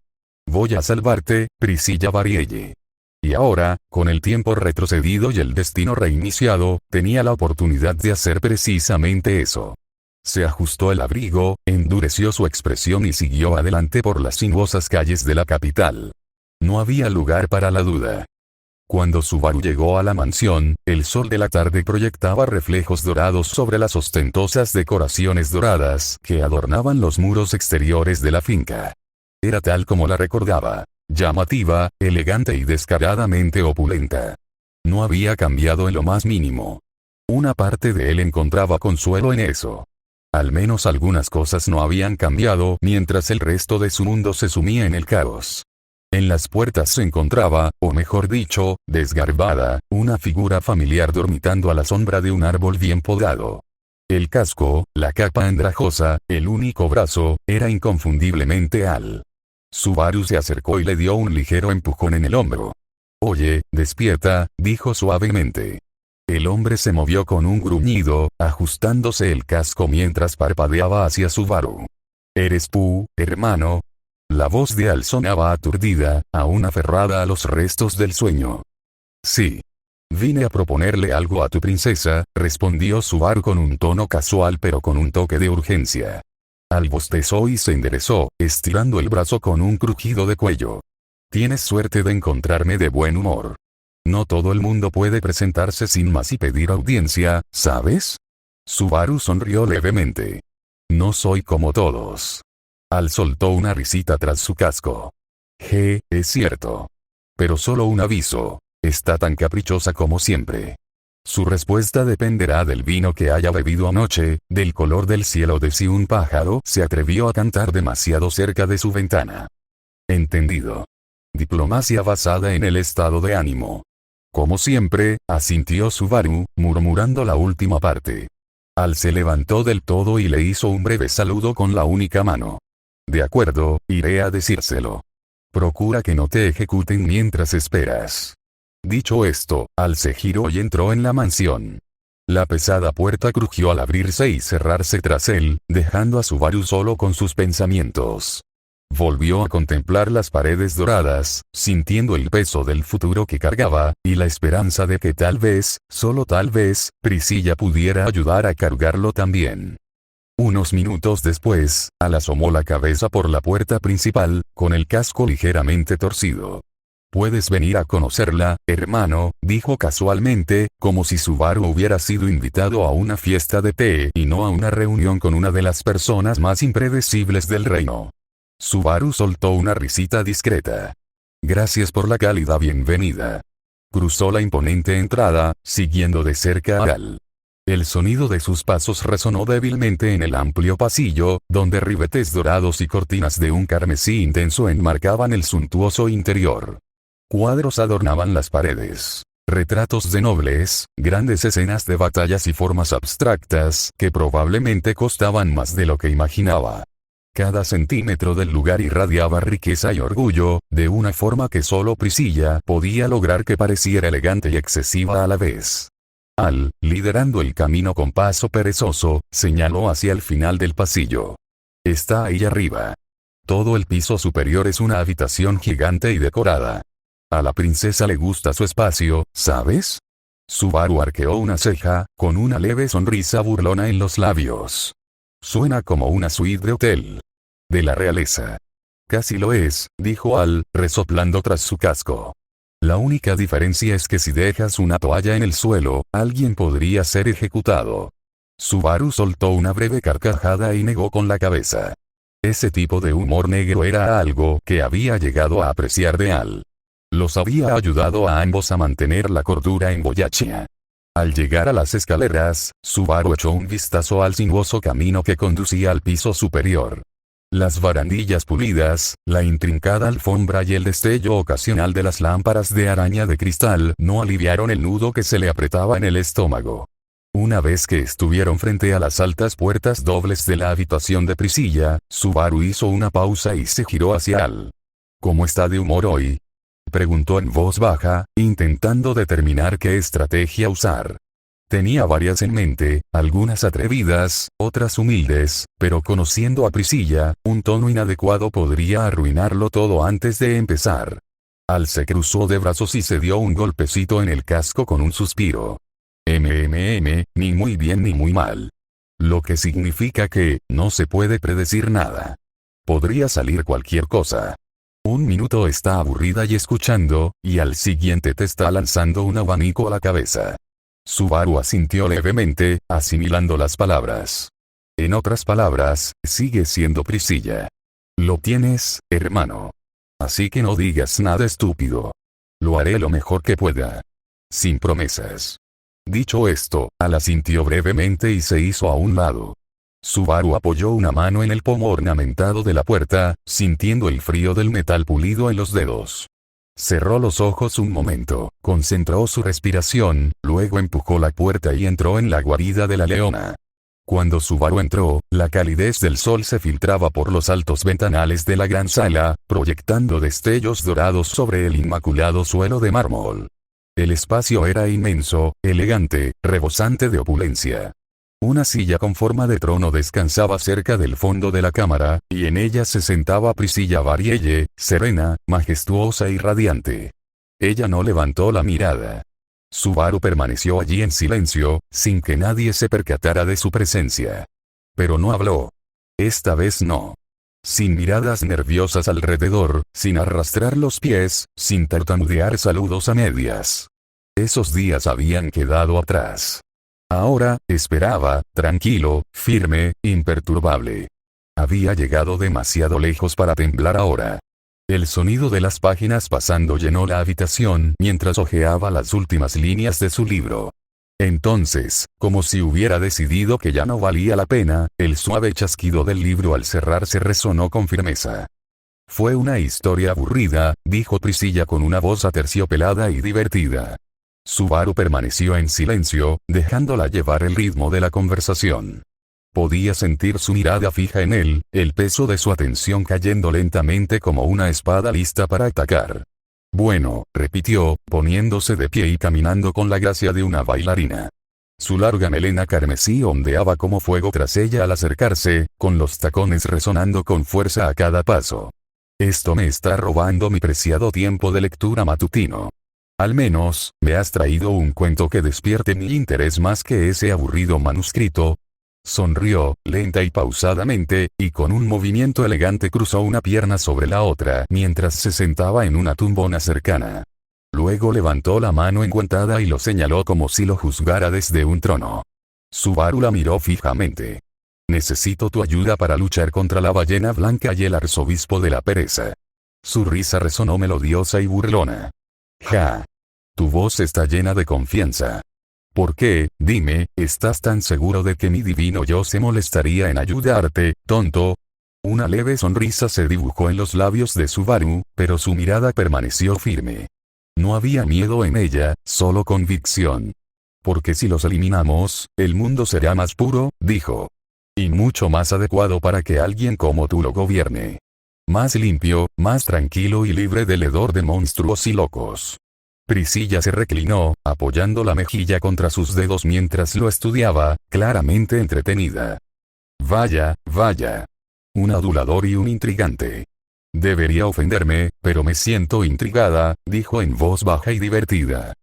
Voy a salvarte, Priscilla Varielle. Y ahora, con el tiempo retrocedido y el destino reiniciado, tenía la oportunidad de hacer precisamente eso. Se ajustó el abrigo, endureció su expresión y siguió adelante por las sinuosas calles de la capital. No había lugar para la duda. Cuando Subaru llegó a la mansión, el sol de la tarde proyectaba reflejos dorados sobre las ostentosas decoraciones doradas que adornaban los muros exteriores de la finca. Era tal como la recordaba, llamativa, elegante y descaradamente opulenta. No había cambiado en lo más mínimo. Una parte de él encontraba consuelo en eso. Al menos algunas cosas no habían cambiado mientras el resto de su mundo se sumía en el caos. En las puertas se encontraba, o mejor dicho, desgarbada, una figura familiar dormitando a la sombra de un árbol bien podado. El casco, la capa andrajosa, el único brazo, era inconfundiblemente Al. Subaru se acercó y le dio un ligero empujón en el hombro. Oye, despierta, dijo suavemente. El hombre se movió con un gruñido, ajustándose el casco mientras parpadeaba hacia Subaru. ¿Eres tú, hermano? La voz de Al sonaba aturdida, aún aferrada a los restos del sueño. Sí. Vine a proponerle algo a tu princesa, respondió Subaru con un tono casual pero con un toque de urgencia. Al bostezó y se enderezó, estirando el brazo con un crujido de cuello. Tienes suerte de encontrarme de buen humor. No todo el mundo puede presentarse sin más y pedir audiencia, ¿sabes? Subaru sonrió levemente. No soy como todos. Al soltó una risita tras su casco. Es cierto. Pero solo un aviso. Está tan caprichosa como siempre. Su respuesta dependerá del vino que haya bebido anoche, del color del cielo, de si un pájaro se atrevió a cantar demasiado cerca de su ventana. Entendido. Diplomacia basada en el estado de ánimo. Como siempre, asintió Subaru, murmurando la última parte. Al se levantó del todo y le hizo un breve saludo con la única mano. De acuerdo, iré a decírselo. Procura que no te ejecuten mientras esperas. Dicho esto, Al se giró y entró en la mansión. La pesada puerta crujió al abrirse y cerrarse tras él, dejando a Subaru solo con sus pensamientos. Volvió a contemplar las paredes doradas, sintiendo el peso del futuro que cargaba, y la esperanza de que tal vez, solo tal vez, Priscilla pudiera ayudar a cargarlo también. Unos minutos después, Al asomó la cabeza por la puerta principal, con el casco ligeramente torcido. «Puedes venir a conocerla, hermano», dijo casualmente, como si Subaru hubiera sido invitado a una fiesta de té y no a una reunión con una de las personas más impredecibles del reino. Subaru soltó una risita discreta. «Gracias por la cálida bienvenida». Cruzó la imponente entrada, siguiendo de cerca a Al. El sonido de sus pasos resonó débilmente en el amplio pasillo, donde ribetes dorados y cortinas de un carmesí intenso enmarcaban el suntuoso interior. Cuadros adornaban las paredes. Retratos de nobles, grandes escenas de batallas y formas abstractas que probablemente costaban más de lo que imaginaba. Cada centímetro del lugar irradiaba riqueza y orgullo, de una forma que solo Priscilla podía lograr que pareciera elegante y excesiva a la vez. Al, liderando el camino con paso perezoso, señaló hacia el final del pasillo. «Está ahí arriba. Todo el piso superior es una habitación gigante y decorada. A la princesa le gusta su espacio, ¿sabes?». Subaru arqueó una ceja, con una leve sonrisa burlona en los labios. «Suena como una suite de hotel. De la realeza». «Casi lo es», dijo Al, resoplando tras su casco. «La única diferencia es que si dejas una toalla en el suelo, alguien podría ser ejecutado». Subaru soltó una breve carcajada y negó con la cabeza. Ese tipo de humor negro era algo que había llegado a apreciar de Al. Los había ayudado a ambos a mantener la cordura en Boyachia. Al llegar a las escaleras, Subaru echó un vistazo al sinuoso camino que conducía al piso superior. Las barandillas pulidas, la intrincada alfombra y el destello ocasional de las lámparas de araña de cristal no aliviaron el nudo que se le apretaba en el estómago. Una vez que estuvieron frente a las altas puertas dobles de la habitación de Priscilla, Subaru hizo una pausa y se giró hacia Al. «¿Cómo está de humor hoy?», preguntó en voz baja, intentando determinar qué estrategia usar. Tenía varias en mente, algunas atrevidas, otras humildes, pero conociendo a Priscilla, un tono inadecuado podría arruinarlo todo antes de empezar. Al se cruzó de brazos y se dio un golpecito en el casco con un suspiro. Ni muy bien ni muy mal. Lo que significa que, no se puede predecir nada. Podría salir cualquier cosa. Un minuto está aburrida y escuchando, y al siguiente te está lanzando un abanico a la cabeza. Subaru asintió levemente, asimilando las palabras. En otras palabras, sigue siendo Priscilla. Lo tienes, hermano. Así que no digas nada estúpido. Lo haré lo mejor que pueda. Sin promesas. Dicho esto, Al asintió brevemente y se hizo a un lado. Subaru apoyó una mano en el pomo ornamentado de la puerta, sintiendo el frío del metal pulido en los dedos. Cerró los ojos un momento, concentró su respiración, luego empujó la puerta y entró en la guarida de la leona. Cuando Subaru entró, la calidez del sol se filtraba por los altos ventanales de la gran sala, proyectando destellos dorados sobre el inmaculado suelo de mármol. El espacio era inmenso, elegante, rebosante de opulencia. Una silla con forma de trono descansaba cerca del fondo de la cámara, y en ella se sentaba Priscilla Varielle, serena, majestuosa y radiante. Ella no levantó la mirada. Subaru permaneció allí en silencio, sin que nadie se percatara de su presencia. Pero no habló. Esta vez no. Sin miradas nerviosas alrededor, sin arrastrar los pies, sin tartamudear saludos a medias. Esos días habían quedado atrás. Ahora, esperaba, tranquilo, firme, imperturbable. Había llegado demasiado lejos para temblar ahora. El sonido de las páginas pasando llenó la habitación mientras hojeaba las últimas líneas de su libro. Entonces, como si hubiera decidido que ya no valía la pena, el suave chasquido del libro al cerrarse resonó con firmeza. Fue una historia aburrida, dijo Priscilla con una voz aterciopelada y divertida. Subaru permaneció en silencio, dejándola llevar el ritmo de la conversación. Podía sentir su mirada fija en él, el peso de su atención cayendo lentamente como una espada lista para atacar. Bueno, repitió, poniéndose de pie y caminando con la gracia de una bailarina. Su larga melena carmesí ondeaba como fuego tras ella al acercarse, con los tacones resonando con fuerza a cada paso. Esto me está robando mi preciado tiempo de lectura matutino. Al menos, me has traído un cuento que despierte mi interés más que ese aburrido manuscrito. Sonrió, lenta y pausadamente, y con un movimiento elegante cruzó una pierna sobre la otra mientras se sentaba en una tumbona cercana. Luego levantó la mano enguantada y lo señaló como si lo juzgara desde un trono. Subaru la miró fijamente. Necesito tu ayuda para luchar contra la ballena blanca y el arzobispo de la pereza. Su risa resonó melodiosa y burlona. Ja. Tu voz está llena de confianza. ¿Por qué, dime, estás tan seguro de que mi divino yo se molestaría en ayudarte, tonto? Una leve sonrisa se dibujó en los labios de Subaru, pero su mirada permaneció firme. No había miedo en ella, solo convicción. Porque si los eliminamos, el mundo será más puro, dijo. Y mucho más adecuado para que alguien como tú lo gobierne. Más limpio, más tranquilo y libre del hedor de monstruos y locos. Priscilla se reclinó, apoyando la mejilla contra sus dedos mientras lo estudiaba, claramente entretenida. Vaya, vaya. Un adulador y un intrigante. Debería ofenderme, pero me siento intrigada, dijo en voz baja y divertida.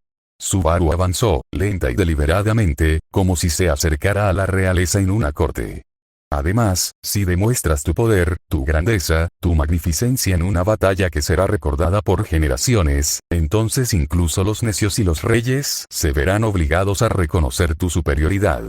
Subaru avanzó, lenta y deliberadamente, como si se acercara a la realeza en una corte. Además, si demuestras tu poder, tu grandeza, tu magnificencia en una batalla que será recordada por generaciones, entonces incluso los necios y los reyes se verán obligados a reconocer tu superioridad.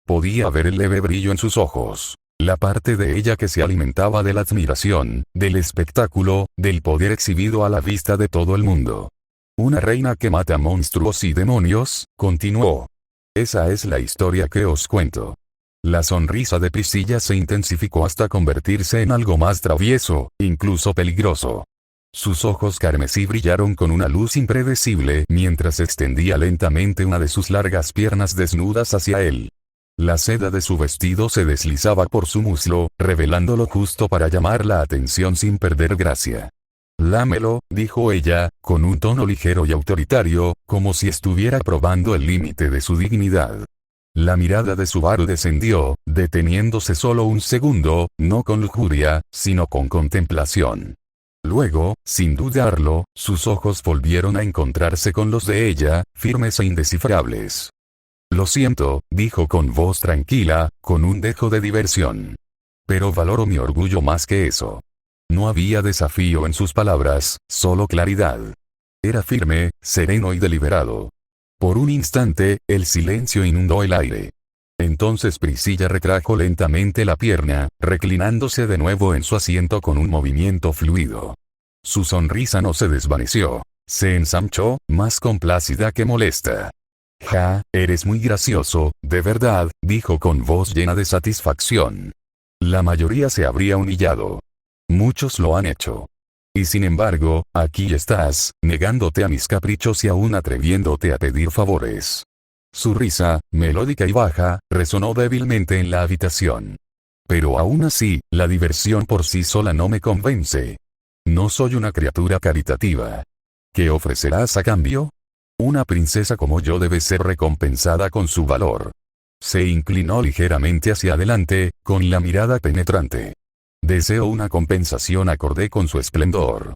Podía ver el leve brillo en sus ojos. La parte de ella que se alimentaba de la admiración, del espectáculo, del poder exhibido a la vista de todo el mundo. Una reina que mata monstruos y demonios, continuó. Esa es la historia que os cuento. La sonrisa de Priscilla se intensificó hasta convertirse en algo más travieso, incluso peligroso. Sus ojos carmesí brillaron con una luz impredecible mientras extendía lentamente una de sus largas piernas desnudas hacia él. La seda de su vestido se deslizaba por su muslo, revelándolo justo para llamar la atención sin perder gracia. Lámelo, dijo ella, con un tono ligero y autoritario, como si estuviera probando el límite de su dignidad. La mirada de Subaru descendió, deteniéndose solo un segundo, no con lujuria, sino con contemplación. Luego, sin dudarlo, sus ojos volvieron a encontrarse con los de ella, firmes e indescifrables. Lo siento, dijo con voz tranquila, con un dejo de diversión. Pero valoro mi orgullo más que eso. No había desafío en sus palabras, solo claridad. Era firme, sereno y deliberado. Por un instante, el silencio inundó el aire. Entonces Priscilla retrajo lentamente la pierna, reclinándose de nuevo en su asiento con un movimiento fluido. Su sonrisa no se desvaneció. Se ensanchó, más complácida que molesta. Ja, eres muy gracioso, de verdad, dijo con voz llena de satisfacción. La mayoría se habría humillado. Muchos lo han hecho. Y sin embargo, aquí estás, negándote a mis caprichos y aún atreviéndote a pedir favores. Su risa, melódica y baja, resonó débilmente en la habitación. Pero aún así, la diversión por sí sola no me convence. No soy una criatura caritativa. ¿Qué ofrecerás a cambio? Una princesa como yo debe ser recompensada con su valor. Se inclinó ligeramente hacia adelante, con la mirada penetrante. Deseo una compensación acorde con su esplendor.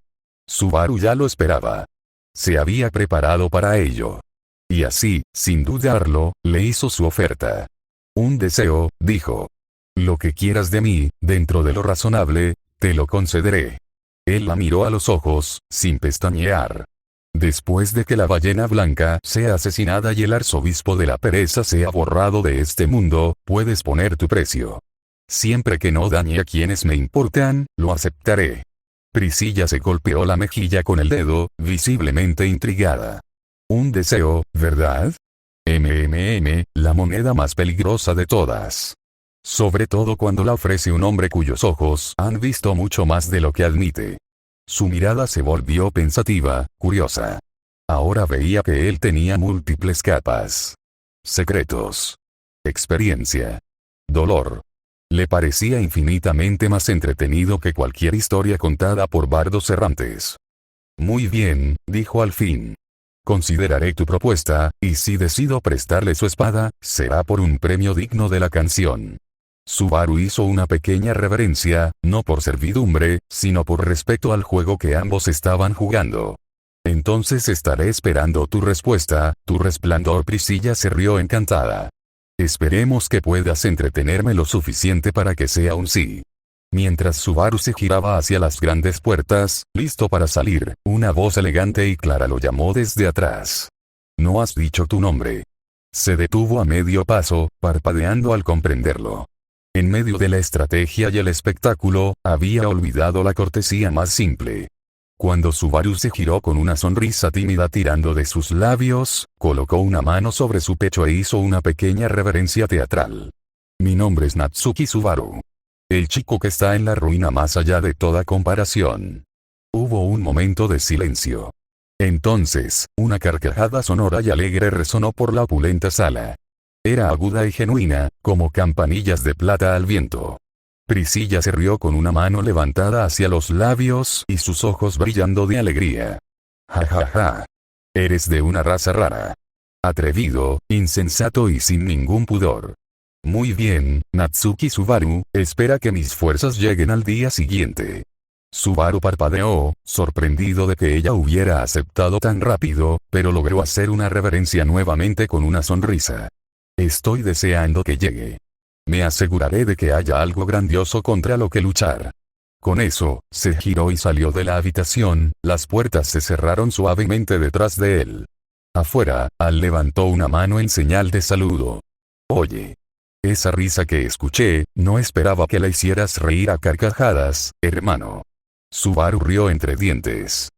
Subaru ya lo esperaba. Se había preparado para ello. Y así, sin dudarlo, le hizo su oferta. Un deseo, dijo. Lo que quieras de mí, dentro de lo razonable, te lo concederé. Él la miró a los ojos, sin pestañear. Después de que la ballena blanca sea asesinada y el arzobispo de la pereza sea borrado de este mundo, puedes poner tu precio. Siempre que no dañe a quienes me importan, lo aceptaré. Priscilla se golpeó la mejilla con el dedo, visiblemente intrigada. Un deseo, ¿verdad? La moneda más peligrosa de todas. Sobre todo cuando la ofrece un hombre cuyos ojos han visto mucho más de lo que admite. Su mirada se volvió pensativa, curiosa. Ahora veía que él tenía múltiples capas. Secretos. Experiencia. Dolor. Le parecía infinitamente más entretenido que cualquier historia contada por bardos errantes. Muy bien, dijo al fin. Consideraré tu propuesta, y si decido prestarle su espada, será por un premio digno de la canción. Subaru hizo una pequeña reverencia, no por servidumbre, sino por respeto al juego que ambos estaban jugando. Entonces estaré esperando tu respuesta, tu resplandor. Priscilla se rió encantada. Esperemos que puedas entretenerme lo suficiente para que sea un sí. Mientras Subaru se giraba hacia las grandes puertas, listo para salir, una voz elegante y clara lo llamó desde atrás. No has dicho tu nombre. Se detuvo a medio paso, parpadeando al comprenderlo. En medio de la estrategia y el espectáculo, había olvidado la cortesía más simple. Cuando Subaru se giró con una sonrisa tímida tirando de sus labios, colocó una mano sobre su pecho e hizo una pequeña reverencia teatral. Mi nombre es Natsuki Subaru. El chico que está en la ruina más allá de toda comparación. Hubo un momento de silencio. Entonces, una carcajada sonora y alegre resonó por la opulenta sala. Era aguda y genuina, como campanillas de plata al viento. Priscilla se rió con una mano levantada hacia los labios y sus ojos brillando de alegría. Ja ja ja. Eres de una raza rara. Atrevido, insensato y sin ningún pudor. Muy bien, Natsuki Subaru, espera que mis fuerzas lleguen al día siguiente. Subaru parpadeó, sorprendido de que ella hubiera aceptado tan rápido, pero logró hacer una reverencia nuevamente con una sonrisa. Estoy deseando que llegue. Me aseguraré de que haya algo grandioso contra lo que luchar. Con eso, se giró y salió de la habitación, las puertas se cerraron suavemente detrás de él. Afuera, Al levantó una mano en señal de saludo. Oye. Esa risa que escuché, no esperaba que la hicieras reír a carcajadas, hermano. Subaru rió entre dientes.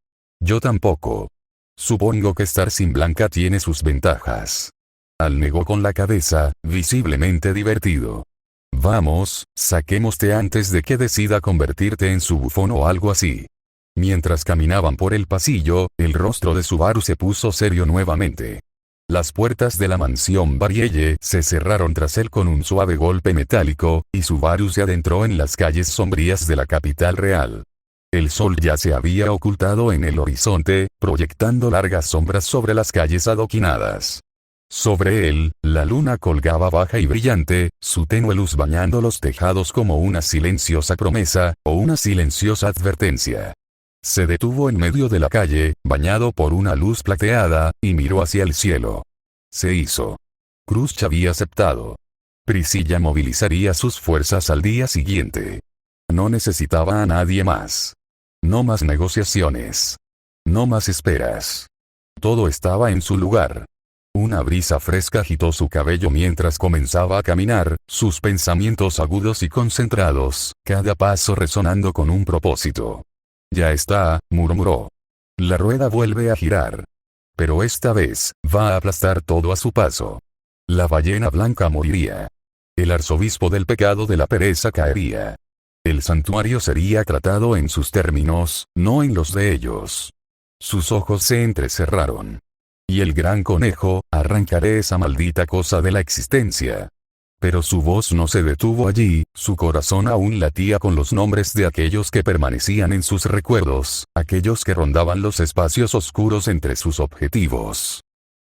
Yo tampoco. Supongo que estar sin Blanca tiene sus ventajas. Al negó con la cabeza, visiblemente divertido. Vamos, saquémoste antes de que decida convertirte en su bufón o algo así. Mientras caminaban por el pasillo, el rostro de Subaru se puso serio nuevamente. Las puertas de la mansión Barielle se cerraron tras él con un suave golpe metálico, y Subaru se adentró en las calles sombrías de la capital real. El sol ya se había ocultado en el horizonte, proyectando largas sombras sobre las calles adoquinadas. Sobre él, la luna colgaba baja y brillante, su tenue luz bañando los tejados como una silenciosa promesa, o una silenciosa advertencia. Se detuvo en medio de la calle, bañado por una luz plateada, y miró hacia el cielo. Se hizo. Cruz había aceptado. Priscilla movilizaría sus fuerzas al día siguiente. No necesitaba a nadie más. No más negociaciones. No más esperas. Todo estaba en su lugar. Una brisa fresca agitó su cabello mientras comenzaba a caminar, sus pensamientos agudos y concentrados, cada paso resonando con un propósito. Ya está, murmuró. La rueda vuelve a girar. Pero esta vez, va a aplastar todo a su paso. La ballena blanca moriría. El arzobispo del pecado de la pereza caería. El santuario sería tratado en sus términos, no en los de ellos. Sus ojos se entrecerraron. Y el gran conejo, arrancaré esa maldita cosa de la existencia. Pero su voz no se detuvo allí, su corazón aún latía con los nombres de aquellos que permanecían en sus recuerdos, aquellos que rondaban los espacios oscuros entre sus objetivos.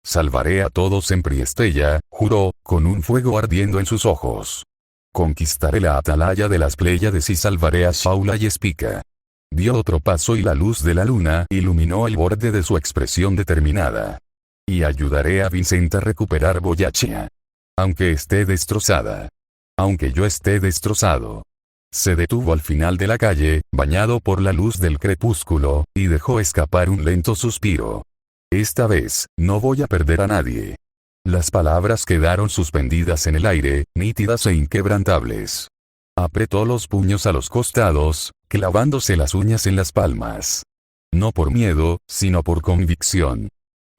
Salvaré a todos en Priestella, juró, con un fuego ardiendo en sus ojos. Conquistaré la atalaya de las Pléyades y salvaré a Shaula y Spica. Dio otro paso y la luz de la luna iluminó el borde de su expresión determinada. Y ayudaré a Vincent a recuperar Boyachia. Aunque esté destrozada. Aunque yo esté destrozado. Se detuvo al final de la calle, bañado por la luz del crepúsculo, y dejó escapar un lento suspiro. Esta vez, no voy a perder a nadie. Las palabras quedaron suspendidas en el aire, nítidas e inquebrantables. Apretó los puños a los costados, clavándose las uñas en las palmas. No por miedo, sino por convicción.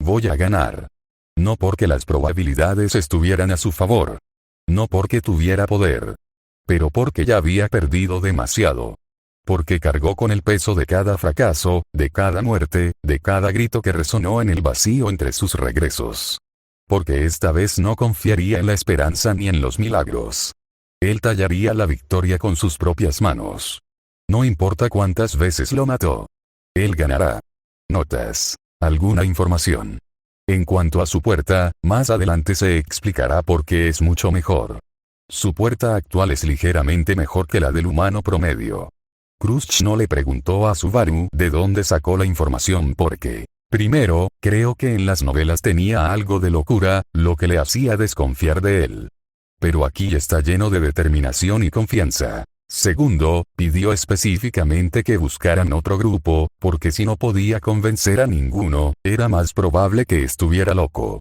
Voy a ganar. No porque las probabilidades estuvieran a su favor. No porque tuviera poder. Pero porque ya había perdido demasiado. Porque cargó con el peso de cada fracaso, de cada muerte, de cada grito que resonó en el vacío entre sus regresos. Porque esta vez no confiaría en la esperanza ni en los milagros. Él tallaría la victoria con sus propias manos. No importa cuántas veces lo mató. Él ganará. Notas. Alguna información. En cuanto a su puerta, más adelante se explicará por qué es mucho mejor. Su puerta actual es ligeramente mejor que la del humano promedio. Khrushchev no le preguntó a Subaru de dónde sacó la información porque, primero, creo que en las novelas tenía algo de locura, lo que le hacía desconfiar de él. Pero aquí está lleno de determinación y confianza. Segundo, pidió específicamente que buscaran otro grupo, porque si no podía convencer a ninguno, era más probable que estuviera loco.